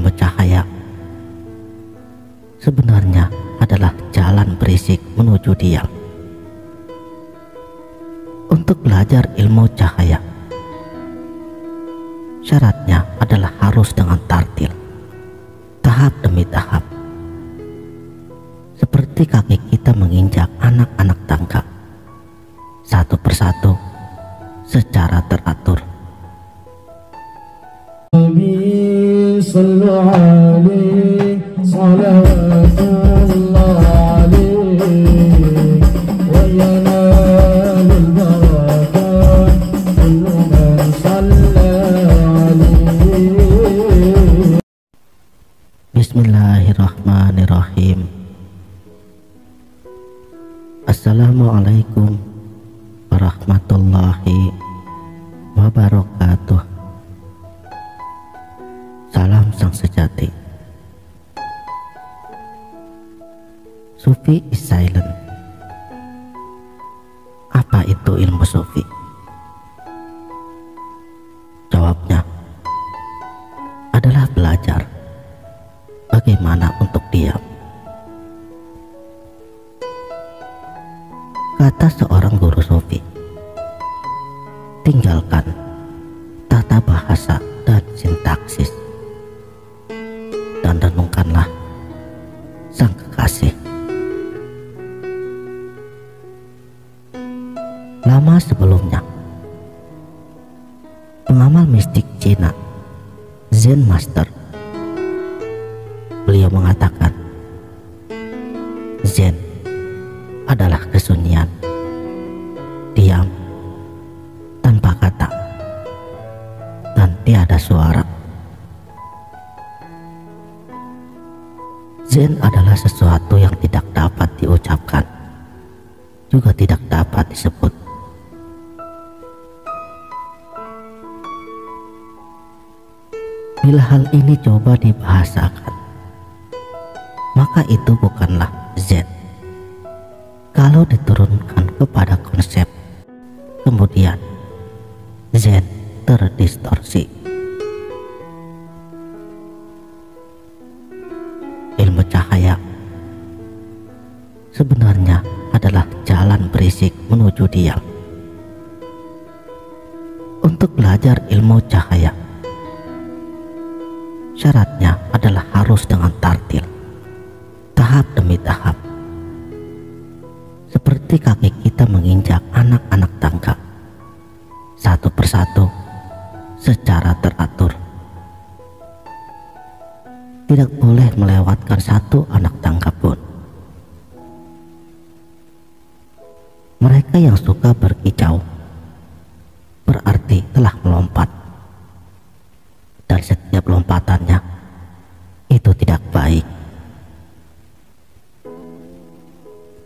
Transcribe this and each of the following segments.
Ilmu cahaya sebenarnya adalah jalan berisik menuju diam. Untuk belajar ilmu cahaya, syaratnya adalah harus dengan tartil, tahap demi tahap, seperti kaki kita menginjak anak-anak tangga, satu persatu secara teratur. Bismillahirrahmanirrahim. Assalamualaikum warahmatullahi wabarakatuh. Salam sang sejati. Sufi is silent. Apa itu ilmu sufi? Jawabnya adalah belajar bagaimana untuk diam. Kata seorang guru sufi, tinggalkan tata bahasa dan sintaksis dan renungkanlah sang kekasih. Lama sebelumnya, pengamal mistik Cina, Zen Master, beliau mengatakan, Zen adalah kesunyian, diam, tanpa kata, dan tiada suara. Zen adalah sesuatu yang tidak dapat diucapkan, juga tidak dapat disebut. Bila hal ini coba dibahasakan, maka itu bukanlah Zen. Kalau diturunkan kepada konsep, kemudian Zen terdistorsi. Ilmu cahaya sebenarnya adalah jalan berisik menuju diam. Untuk belajar ilmu cahaya, syaratnya adalah harus dengan tartil, tahap demi tahap, seperti kaki kita menginjak anak-anak tangga, satu persatu secara teratur. Tidak boleh melewatkan satu anak tangga pun. Mereka yang suka berkicau berarti telah melompat, dan setiap lompatannya itu tidak baik.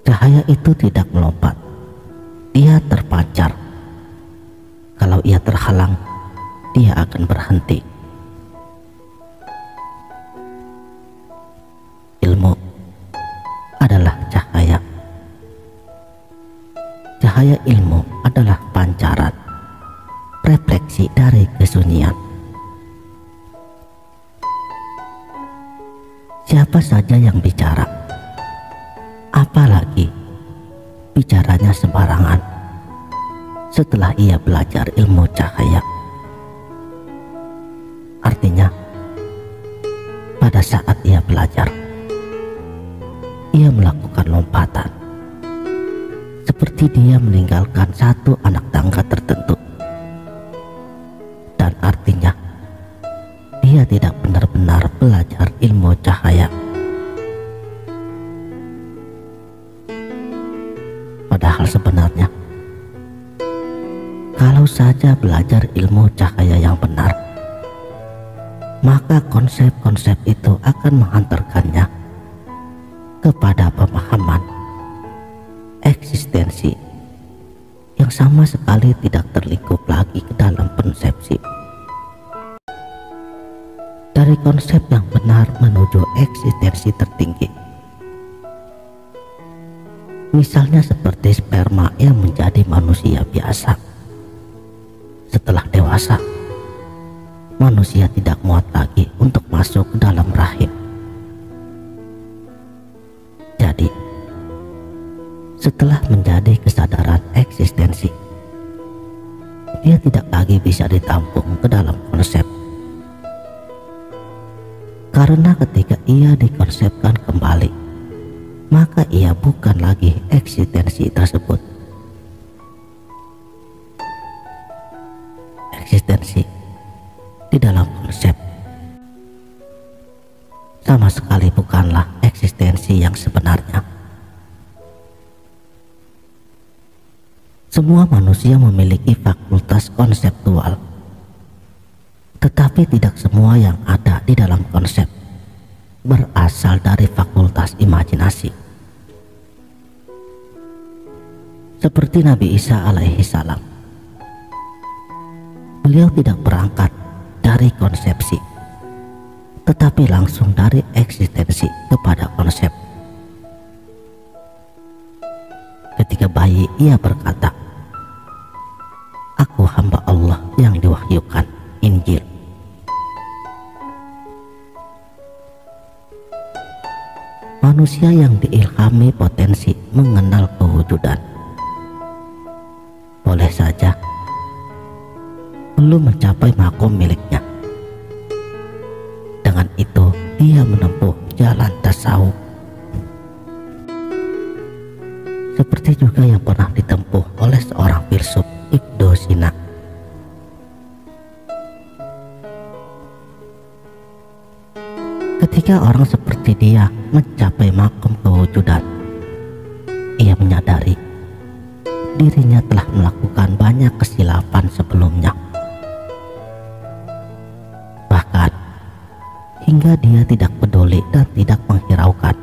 Cahaya itu tidak melompat, dia terpancar. Kalau ia terhalang, dia akan berhenti. Ilmu adalah cahaya. Cahaya ilmu adalah pancaran, refleksi dari kesunyian. Siapa saja yang bicara, apalagi bicaranya sembarangan, setelah ia belajar ilmu cahaya. Artinya, pada saat ia belajar, ia melakukan lompatan, seperti dia meninggalkan satu anak tangga tertentu. Dan artinya, dia tidak benar-benar belajar ilmu cahaya. Padahal sebenarnya, kalau saja belajar ilmu cahaya yang benar, maka konsep-konsep itu akan menghantarkannya kepada pemahaman eksistensi yang sama sekali tidak terlingkup lagi ke dalam persepsi. Dari konsep yang benar menuju eksistensi tertinggi. Misalnya seperti sperma yang menjadi manusia biasa. Setelah dewasa, manusia tidak muat lagi untuk masuk ke dalam rahim. Jadi, setelah menjadi kesadaran eksistensi, dia tidak lagi bisa ditampung ke dalam konsep. Karena ketika ia dikonsepkan kembali, maka ia bukan lagi eksistensi tersebut. Eksistensi di dalam konsep sama sekali bukanlah eksistensi yang sebenarnya. Semua manusia memiliki fakultas konseptual, tetapi tidak semua yang ada di dalam konsep berasal dari fakultas imajinasi. Seperti Nabi Isa alaihi salam, beliau tidak berangkat dari konsepsi, tetapi langsung dari eksistensi kepada konsep. Ketika bayi, ia berkata, "Aku hamba Allah yang diwahyukan Injil." Manusia yang diilhami potensi mengenal kewujudan boleh saja belum mencapai makom miliknya. Dengan itu, dia menempuh jalan tasawuf, seperti juga yang pernah ditempuh oleh seorang filsuf, Ibnu Sina. Ketika orang seperti dia mencapai makom kewujudan, ia menyadari dirinya telah melakukan banyak kesilapan sebelumnya. Bahkan hingga dia tidak peduli dan tidak menghiraukan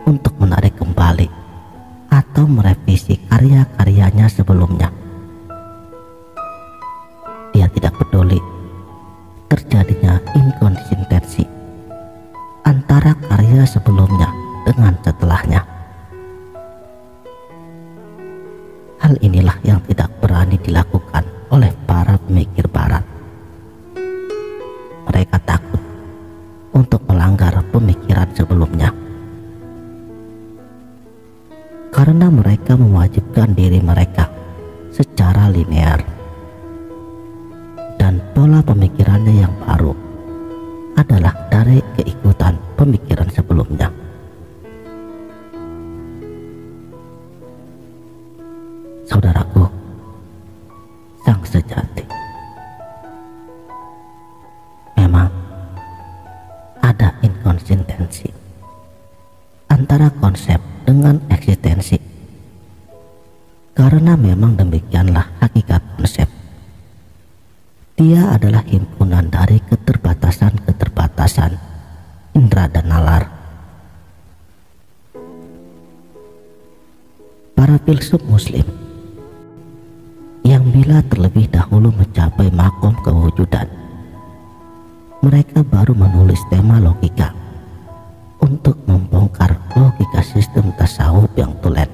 untuk menarik kembali atau merevisi karya-karyanya sebelumnya. Dia tidak peduli terjadinya inkonsistensi antara karya sebelumnya dengan setelahnya. Hal inilah yang tidak berani dilakukan oleh para pemikir barat. Mereka takut untuk melanggar pemikiran sebelumnya, karena mereka mewajibkan diri mereka secara linear, dan pola pemikirannya yang baru adalah dari keikutan pemikiran sebelumnya. Saudaraku, sang sejati, memang ada inkonsistensi antara konsep dengan eksistensi, karena memang demikianlah hakikat konsep. Dia adalah himpunan dari keterbatasan-keterbatasan indera dan nalar. Para filsuf muslim yang bila terlebih dahulu mencapai makom kewujudan, mereka baru menulis tema logika untuk membongkar logika sistem tasawuf yang tulen,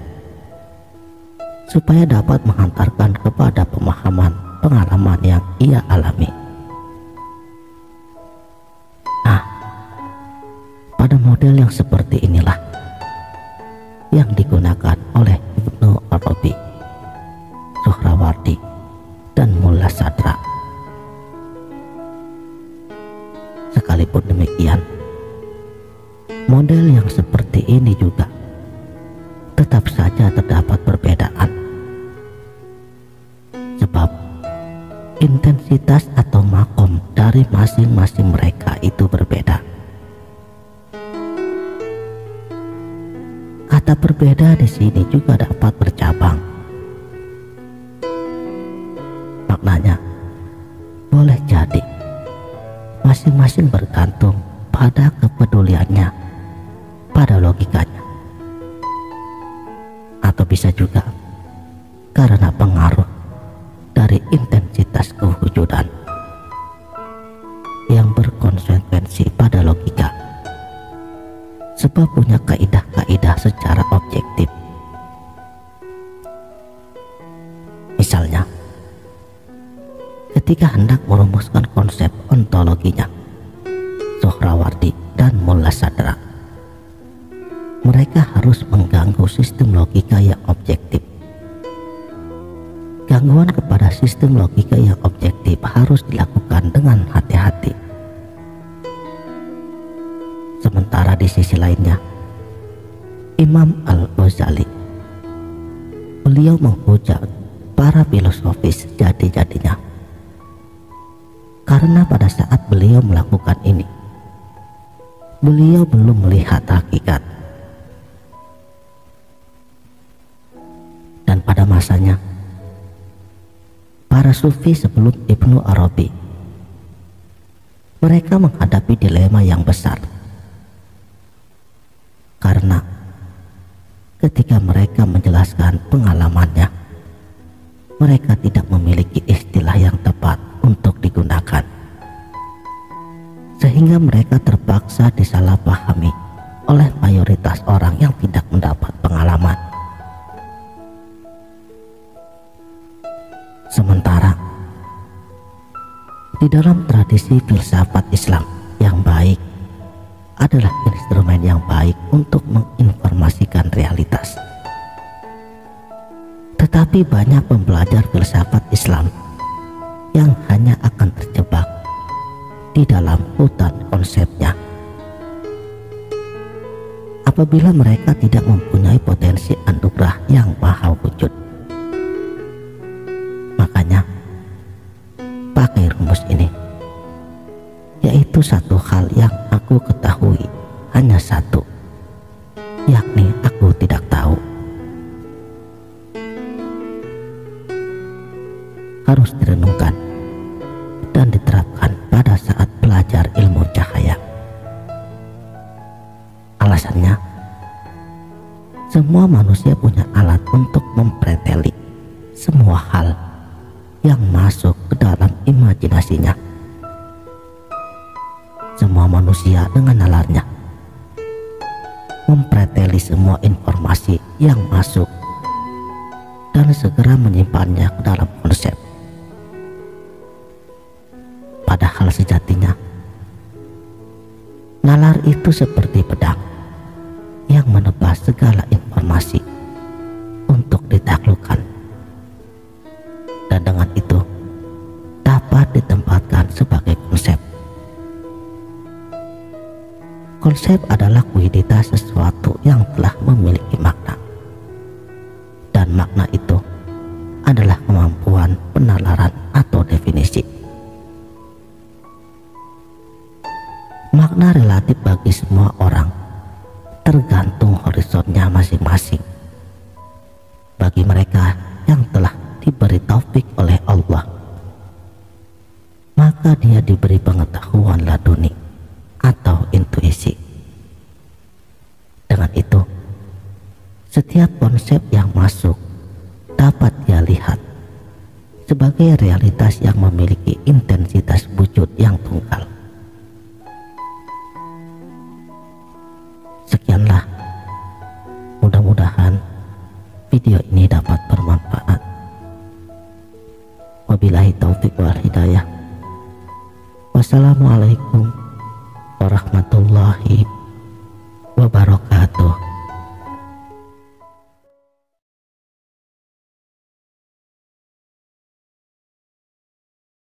supaya dapat menghantarkan kepada pemahaman pengalaman yang ia alami. Nah, pada model yang seperti inilah yang digunakan oleh Ibnu Arabi, Suhrawardi, dan Mulla Sadra. Sekalipun demikian, model yang seperti ini juga tetap saja terdapat perbedaan, sebab intensitas atau makom dari masing-masing mereka itu berbeda. Kata berbeda di sini juga dapat bercabang. Maknanya boleh jadi masing-masing bergantung pada kepeduliannya pada logikanya, atau bisa juga karena pengaruh dari intensitas kewujudan yang berkonsekuensi pada logika, sebab punya kaidah-kaidah secara objektif. Misalnya, ketika hendak merumuskan konsep ontologinya, Sohrawardi dan Mulla Sadra. Mereka harus mengganggu sistem logika yang objektif. Gangguan kepada sistem logika yang objektif harus dilakukan dengan hati-hati. Sementara di sisi lainnya, Imam Al-Ghazali, beliau menghujat para filosofis sejati-jatinya, karena pada saat beliau melakukan ini, beliau belum melihat hakikat. Dan pada masanya, para sufi sebelum Ibnu Arabi, mereka menghadapi dilema yang besar, karena ketika mereka menjelaskan pengalamannya, mereka tidak memiliki istilah yang tepat untuk digunakan, sehingga mereka terpaksa disalahpahami oleh mayoritas orang yang tidak mendapat pengalaman. Sementara di dalam tradisi filsafat Islam, yang baik adalah instrumen yang baik untuk menginformasikan realitas. Tetapi banyak pembelajar filsafat Islam yang hanya akan terjebak di dalam hutan konsepnya. Apabila mereka tidak mempunyai potensi anugerah yang maha wujud, makanya pakai rumus ini, yaitu satu hal yang aku ketahui hanya satu, yakni aku tidak tahu. Harus direnungkan dan diterapkan pada saat belajar ilmu cahaya. Alasannya, semua manusia punya alat untuk mempreteli semua hal yang masuk ke dalam imajinasinya. Semua manusia dengan nalarnya mempreteli semua informasi yang masuk dan segera menyimpannya ke dalam konsep. Padahal sejatinya, nalar itu seperti pedang yang menebas segala informasi untuk ditaklukkan, dan dengan itu dapat ditempatkan sebagai konsep. Konsep adalah kuiditas sesuatu yang telah memiliki makna, dan makna itu adalah kemampuan penalaran atau definisi. Makna relatif bagi semua orang, tergantung horizonnya masing-masing. Bagi mereka yang telah diberi taufik oleh Allah, maka dia diberi pengetahuan laduni atau intuisi. Dengan itu, setiap konsep yang masuk dapat dia lihat sebagai realitas yang memiliki intensitas wujud yang tunggal. Sekianlah, mudah-mudahan video ini dapat bermanfaat. Wabillahi taufiq wal hidayah. Wassalamualaikum warahmatullahi wabarakatuh.